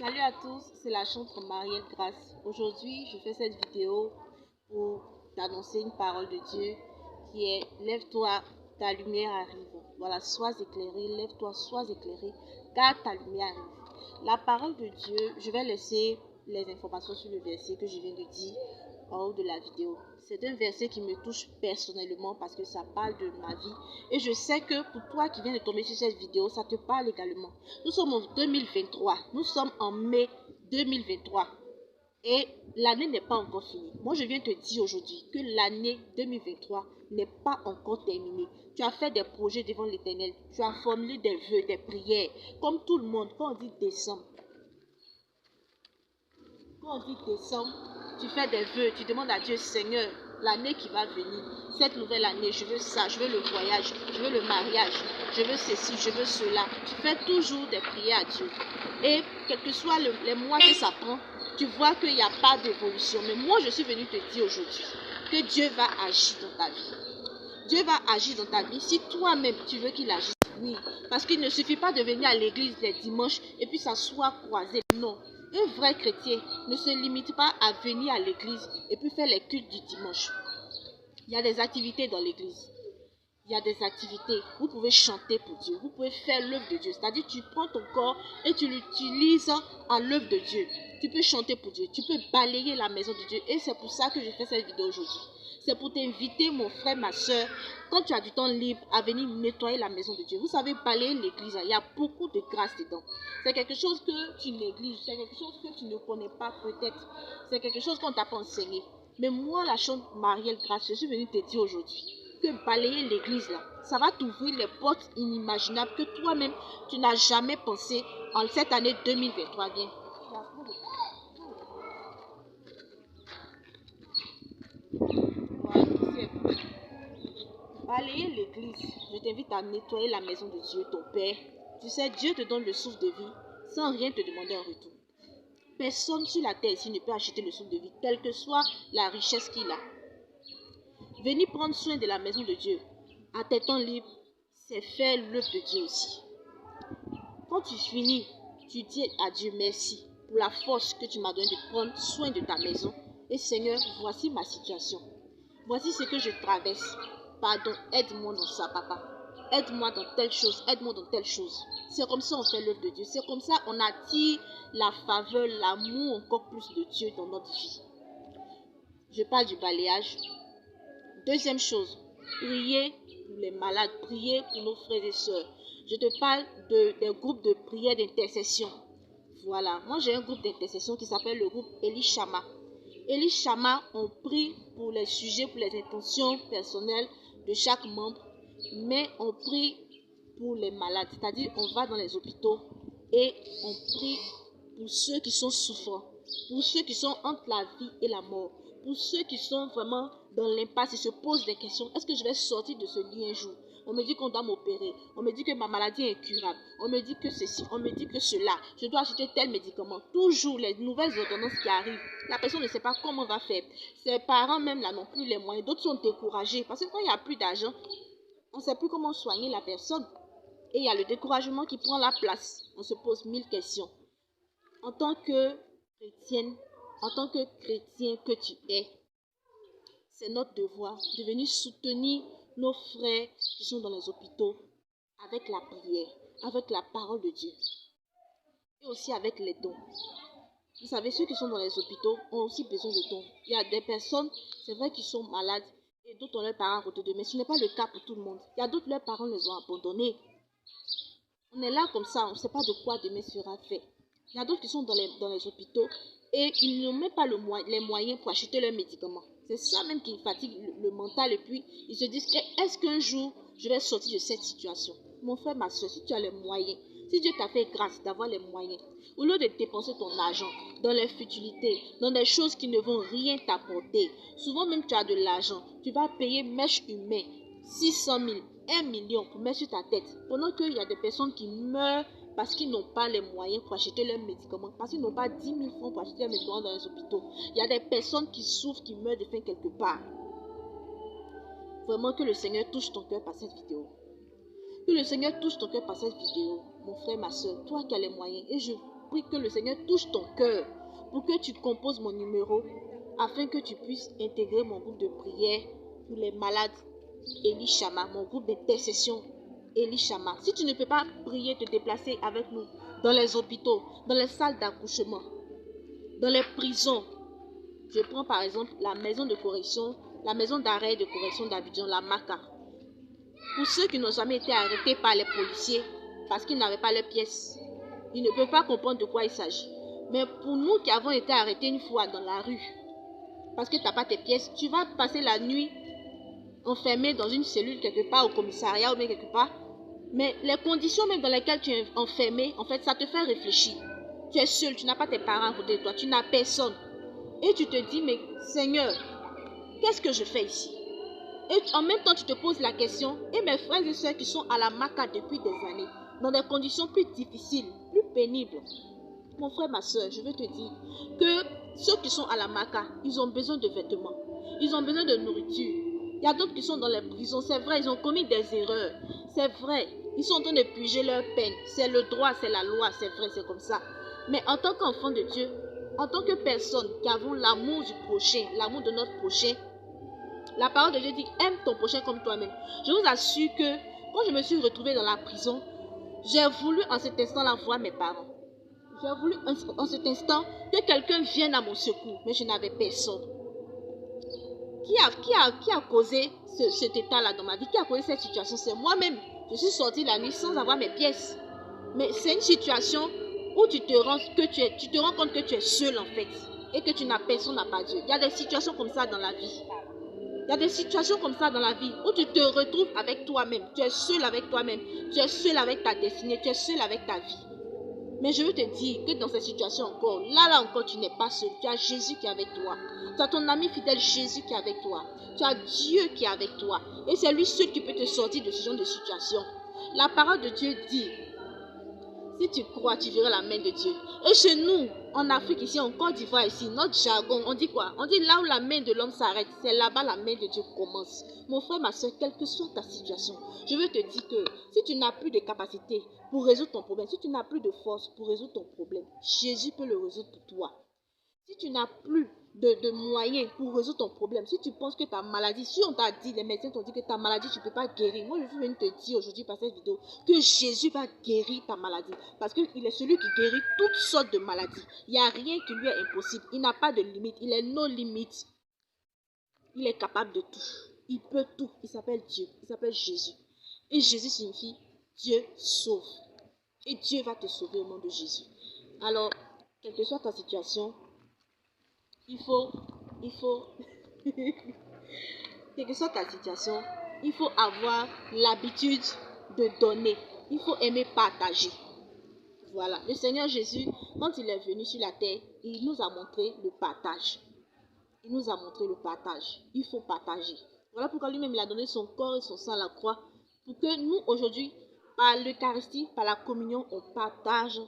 Salut à tous, c'est la chantre Marielle Grace. Aujourd'hui, je fais cette vidéo pour t'annoncer une parole de Dieu qui est lève-toi, ta lumière arrive. Voilà, sois éclairé, lève-toi, sois éclairé, car ta lumière arrive. La parole de Dieu, je vais laisser les informations sur le verset que je viens de dire en haut de la vidéo. C'est un verset qui me touche personnellement parce que ça parle de ma vie. Et je sais que pour toi qui viens de tomber sur cette vidéo, ça te parle également. Nous sommes en 2023. Nous sommes en mai 2023. Et l'année n'est pas encore finie. Moi, je viens te dire aujourd'hui que l'année 2023 n'est pas encore terminée. Tu as fait des projets devant l'Éternel. Tu as formulé des vœux, des prières. Comme tout le monde, quand on dit décembre, tu fais des vœux, tu demandes à Dieu, Seigneur, l'année qui va venir, cette nouvelle année, je veux ça, je veux le voyage, je veux le mariage, je veux ceci, je veux cela. Tu fais toujours des prières à Dieu. Et quel que soit les mois que ça prend, tu vois qu'il n'y a pas d'évolution. Mais moi, je suis venue te dire aujourd'hui que Dieu va agir dans ta vie. Dieu va agir dans ta vie si toi-même tu veux qu'il agisse. Oui, parce qu'il ne suffit pas de venir à l'église les dimanches et puis s'asseoir croisé. Non, un vrai chrétien ne se limite pas à venir à l'église et puis faire les cultes du dimanche. Il y a des activités dans l'église. Il y a des activités. Vous pouvez chanter pour Dieu. Vous pouvez faire l'œuvre de Dieu. C'est-à-dire tu prends ton corps et tu l'utilises à l'œuvre de Dieu. Tu peux chanter pour Dieu. Tu peux balayer la maison de Dieu. Et c'est pour ça que je fais cette vidéo aujourd'hui. C'est pour t'inviter, mon frère, ma soeur, quand tu as du temps libre, à venir nettoyer la maison de Dieu. Vous savez, balayer l'église, il y a beaucoup de grâce dedans. C'est quelque chose que tu négliges. C'est quelque chose que tu ne connais pas peut-être. C'est quelque chose qu'on t'a pas enseigné. Mais moi, la chante Marielle Grace, je suis venue te dire aujourd'hui que balayer l'église là, ça va t'ouvrir les portes inimaginables que toi-même tu n'as jamais pensé en cette année 2023. Bien. Balayer l'église, je t'invite à nettoyer la maison de Dieu, ton Père. Tu sais, Dieu te donne le souffle de vie sans rien te demander en retour. Personne sur la terre ici ne peut acheter le souffle de vie, quelle que soit la richesse qu'il a. Venir prendre soin de la maison de Dieu à tes temps libres, c'est faire l'œuvre de Dieu aussi. Quand tu finis, tu dis à Dieu merci pour la force que tu m'as donnée de prendre soin de ta maison. Et Seigneur, voici ma situation. Voici ce que je traverse. Pardon, aide-moi dans ça, papa. Aide-moi dans telle chose, aide-moi dans telle chose. C'est comme ça on fait l'œuvre de Dieu. C'est comme ça on attire la faveur, l'amour encore plus de Dieu dans notre vie. Je parle du balayage. Deuxième chose, prier pour les malades, prier pour nos frères et sœurs. Je te parle des groupes de prière d'intercession. Voilà, moi j'ai un groupe d'intercession qui s'appelle le groupe Elishama. Elishama, on prie pour les sujets, pour les intentions personnelles de chaque membre, mais on prie pour les malades. C'est-à-dire, on va dans les hôpitaux et on prie pour ceux qui sont souffrants, pour ceux qui sont entre la vie et la mort, pour ceux qui sont vraiment dans l'impasse et se posent des questions. Est-ce que je vais sortir de ce lit un jour? On me dit qu'on doit m'opérer. On me dit que ma maladie est incurable. On me dit que ceci, on me dit que cela. Je dois acheter tel médicament. Toujours les nouvelles ordonnances qui arrivent. La personne ne sait pas comment on va faire. Ses parents même là n'ont plus les moyens. D'autres sont découragés. Parce que quand il n'y a plus d'argent, on ne sait plus comment soigner la personne. Et il y a le découragement qui prend la place. On se pose 1000 questions. En tant que chrétienne, en tant que chrétien que tu es, c'est notre devoir de venir soutenir nos frères qui sont dans les hôpitaux avec la prière, avec la parole de Dieu et aussi avec les dons. Vous savez, ceux qui sont dans les hôpitaux ont aussi besoin de dons. Il y a des personnes, c'est vrai, qui sont malades et d'autres ont leurs parents à côté d'eux, mais ce n'est pas le cas pour tout le monde. Il y a d'autres, leurs parents les ont abandonnés. On est là comme ça, on ne sait pas de quoi demain sera fait. Il y a d'autres qui sont dans les hôpitaux et ils n'ont même pas les moyens pour acheter leurs médicaments. C'est ça même qui fatigue le mental et puis ils se disent, est-ce qu'un jour je vais sortir de cette situation? Mon frère, ma soeur, si tu as les moyens, si Dieu t'a fait grâce d'avoir les moyens, au lieu de dépenser ton argent dans les futilités, dans des choses qui ne vont rien t'apporter, souvent même tu as de l'argent, tu vas payer mèche humaine, 600 000, 1 million pour mettre sur ta tête, pendant qu'il y a des personnes qui meurent parce qu'ils n'ont pas les moyens pour acheter leurs médicaments, parce qu'ils n'ont pas 10 000 francs pour acheter leurs médicaments dans les hôpitaux. Il y a des personnes qui souffrent, qui meurent de faim quelque part. Vraiment que le Seigneur touche ton cœur par cette vidéo. Que le Seigneur touche ton cœur par cette vidéo, mon frère, ma soeur, toi qui as les moyens. Et je prie que le Seigneur touche ton cœur pour que tu composes mon numéro afin que tu puisses intégrer mon groupe de prière pour les malades Elishama, mon groupe d'intercession Elishama. Si tu ne peux pas prier, te déplacer avec nous dans les hôpitaux, dans les salles d'accouchement, dans les prisons. Je prends par exemple la maison de correction, la maison d'arrêt de correction d'Abidjan, la MACA. Pour ceux qui n'ont jamais été arrêtés par les policiers parce qu'ils n'avaient pas leurs pièces, ils ne peuvent pas comprendre de quoi il s'agit. Mais pour nous qui avons été arrêtés une fois dans la rue, parce que tu n'as pas tes pièces, tu vas passer la nuit enfermé dans une cellule quelque part au commissariat ou bien quelque part. Mais les conditions même dans lesquelles tu es enfermé, en fait, ça te fait réfléchir. Tu es seul, tu n'as pas tes parents à côté de toi, tu n'as personne. Et tu te dis, mais Seigneur, qu'est-ce que je fais ici? Et en même temps, tu te poses la question, et mes frères et sœurs qui sont à la MACA depuis des années, dans des conditions plus difficiles, plus pénibles. Mon frère, ma soeur, je veux te dire que ceux qui sont à la MACA, ils ont besoin de vêtements, ils ont besoin de nourriture. Il y a d'autres qui sont dans les prisons, c'est vrai, ils ont commis des erreurs, c'est vrai, ils sont en train de purger leur peine, c'est le droit, c'est la loi, c'est vrai, c'est comme ça. Mais en tant qu'enfant de Dieu, en tant que personne qui avons l'amour du prochain, l'amour de notre prochain, la parole de Dieu dit, aime ton prochain comme toi-même. Je vous assure que quand je me suis retrouvée dans la prison, j'ai voulu en cet instant-là voir mes parents. J'ai voulu en cet instant que quelqu'un vienne à mon secours, mais je n'avais personne. Qui a causé cet état-là dans ma vie? Qui a causé cette situation? C'est moi-même. Je suis sortie la nuit sans avoir mes pièces. Mais c'est une situation où tu te rends compte que tu es seul en fait. Et que tu n'as personne à part Dieu. Il y a des situations comme ça dans la vie. Il y a des situations comme ça dans la vie où tu te retrouves avec toi-même. Tu es seul avec toi-même. Tu es seul avec ta destinée. Tu es seul avec ta vie. Mais je veux te dire que dans cette situation encore, là encore, tu n'es pas seul. Tu as Jésus qui est avec toi. Tu as ton ami fidèle Jésus qui est avec toi. Tu as Dieu qui est avec toi. Et c'est lui seul qui peut te sortir de ce genre de situation. La parole de Dieu dit, si tu crois, tu verras la main de Dieu. Et chez nous, en Afrique, ici, en Côte d'Ivoire, ici, notre jargon, on dit quoi? On dit là où la main de l'homme s'arrête, c'est là-bas la main de Dieu commence. Mon frère, ma soeur, quelle que soit ta situation, je veux te dire que si tu n'as plus de capacité pour résoudre ton problème, si tu n'as plus de force pour résoudre ton problème, Jésus peut le résoudre pour toi. Si tu n'as plus de moyens pour résoudre ton problème, si tu penses que ta maladie, si on t'a dit, les médecins t'ont dit que ta maladie, tu ne peux pas guérir. Moi, je suis venue te dire aujourd'hui par cette vidéo que Jésus va guérir ta maladie. Parce qu'il est celui qui guérit toutes sortes de maladies. Il n'y a rien qui lui est impossible. Il n'a pas de limite. Il est no limite. Il est capable de tout. Il peut tout. Il s'appelle Dieu. Il s'appelle Jésus. Et Jésus signifie Dieu sauve. Et Dieu va te sauver au nom de Jésus. Alors, quelle que soit ta situation, il faut, quelle que soit ta situation, il faut avoir l'habitude de donner. Il faut aimer partager. Voilà. Le Seigneur Jésus, quand il est venu sur la terre, il nous a montré le partage. Il nous a montré le partage. Il faut partager. Voilà pourquoi lui-même, il a donné son corps et son sang à la croix. Pour que nous, aujourd'hui, par l'Eucharistie, par la communion, on partage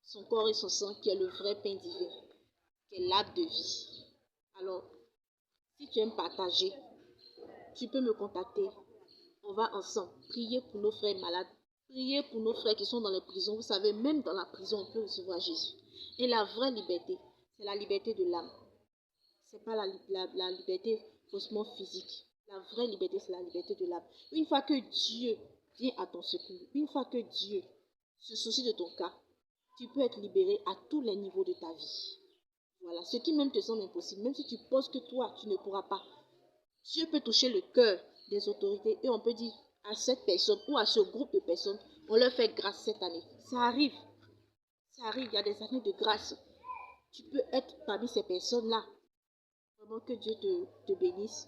son corps et son sang, qui est le vrai pain divin, qui est l'arbre de vie. Alors, si tu aimes partager, tu peux me contacter. On va ensemble prier pour nos frères malades. Prier pour nos frères qui sont dans les prisons. Vous savez, même dans la prison, on peut recevoir Jésus. Et la vraie liberté, c'est la liberté de l'âme. Ce n'est pas la liberté faussement physique. La vraie liberté, c'est la liberté de l'âme. Une fois que Dieu vient à ton secours, une fois que Dieu se soucie de ton cas, tu peux être libéré à tous les niveaux de ta vie. Voilà, ce qui même te semble impossible, même si tu penses que toi, tu ne pourras pas, Dieu peut toucher le cœur des autorités et on peut dire à cette personne ou à ce groupe de personnes, on leur fait grâce cette année. Ça arrive, il y a des années de grâce. Tu peux être parmi ces personnes-là. Vraiment que Dieu te bénisse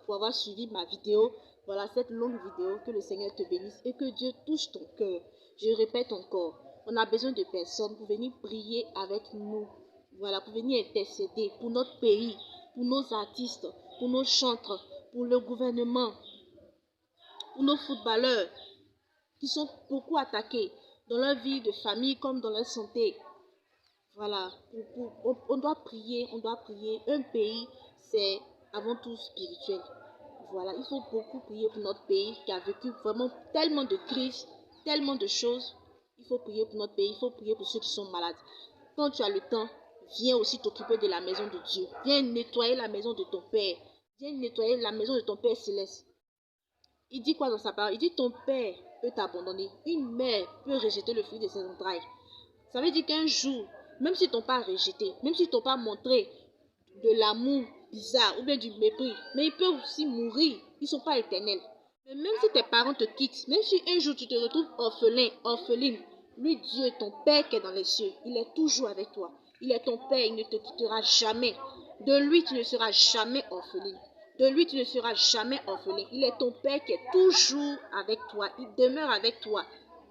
pour avoir suivi ma vidéo. Voilà cette longue vidéo, que le Seigneur te bénisse et que Dieu touche ton cœur. Je répète encore, on a besoin de personnes pour venir prier avec nous. Voilà, pour venir intercéder pour notre pays, pour nos artistes, pour nos chantres, pour le gouvernement, pour nos footballeurs qui sont beaucoup attaqués dans leur vie de famille comme dans leur santé. Voilà, on doit prier, on doit prier. Un pays, c'est avant tout spirituel. Voilà, il faut beaucoup prier pour notre pays qui a vécu vraiment tellement de crises, tellement de choses. Il faut prier pour notre pays, il faut prier pour ceux qui sont malades. Quand tu as le temps, viens aussi t'occuper de la maison de Dieu. Viens nettoyer la maison de ton Père. Viens nettoyer la maison de ton Père céleste. Il dit quoi dans sa parole? Il dit ton Père peut t'abandonner. Une mère peut rejeter le fruit de ses entrailles. Ça veut dire qu'un jour, même s'ils ne t'ont pas rejeté, même s'ils ne t'ont pas montré de l'amour bizarre ou bien du mépris, mais ils peuvent aussi mourir. Ils ne sont pas éternels. Mais même si tes parents te quittent, même si un jour tu te retrouves orphelin, orpheline, lui, Dieu, ton Père qui est dans les cieux, il est toujours avec toi. Il est ton Père, il ne te quittera jamais. De lui, tu ne seras jamais orpheline. De lui, tu ne seras jamais orphelin. Il est ton Père qui est toujours avec toi. Il demeure avec toi.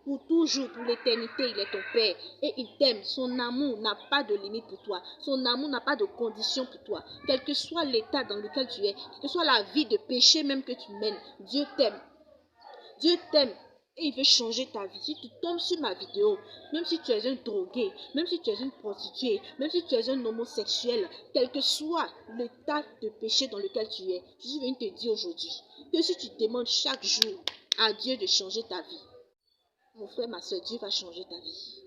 Pour toujours, pour l'éternité, il est ton Père. Et il t'aime. Son amour n'a pas de limite pour toi. Son amour n'a pas de condition pour toi. Quel que soit l'état dans lequel tu es, quelle que soit la vie de péché même que tu mènes, Dieu t'aime. Dieu t'aime. Et il veut changer ta vie. Si tu tombes sur ma vidéo, même si tu es un drogué, même si tu es une prostituée, même si tu es un homosexuel, quel que soit l'état de péché dans lequel tu es, je viens te dire aujourd'hui que si tu demandes chaque jour à Dieu de changer ta vie, mon frère, ma soeur, Dieu va changer ta vie.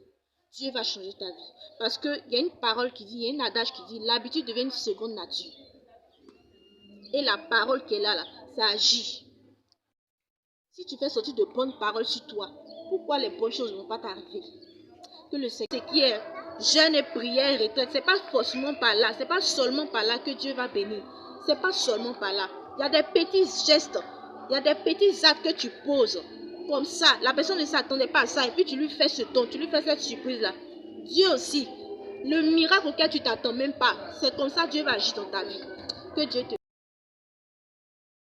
Dieu va changer ta vie. Parce qu'il y a une parole qui dit, il y a un adage qui dit, l'habitude devient une seconde nature. Et la parole qui est là, ça agit. Si tu fais sortir de bonnes paroles sur toi, pourquoi les bonnes choses ne vont pas t'arriver? Que le Seigneur, ce qui est jeûne et prière et retraite, c'est pas forcément par là, c'est pas seulement par là que Dieu va bénir. C'est pas seulement par là. Il y a des petits gestes, il y a des petits actes que tu poses. Comme ça, la personne ne s'attendait pas à ça et puis tu lui fais ce don, tu lui fais cette surprise-là. Dieu aussi, le miracle auquel tu t'attends même pas, c'est comme ça que Dieu va agir dans ta vie. Que Dieu te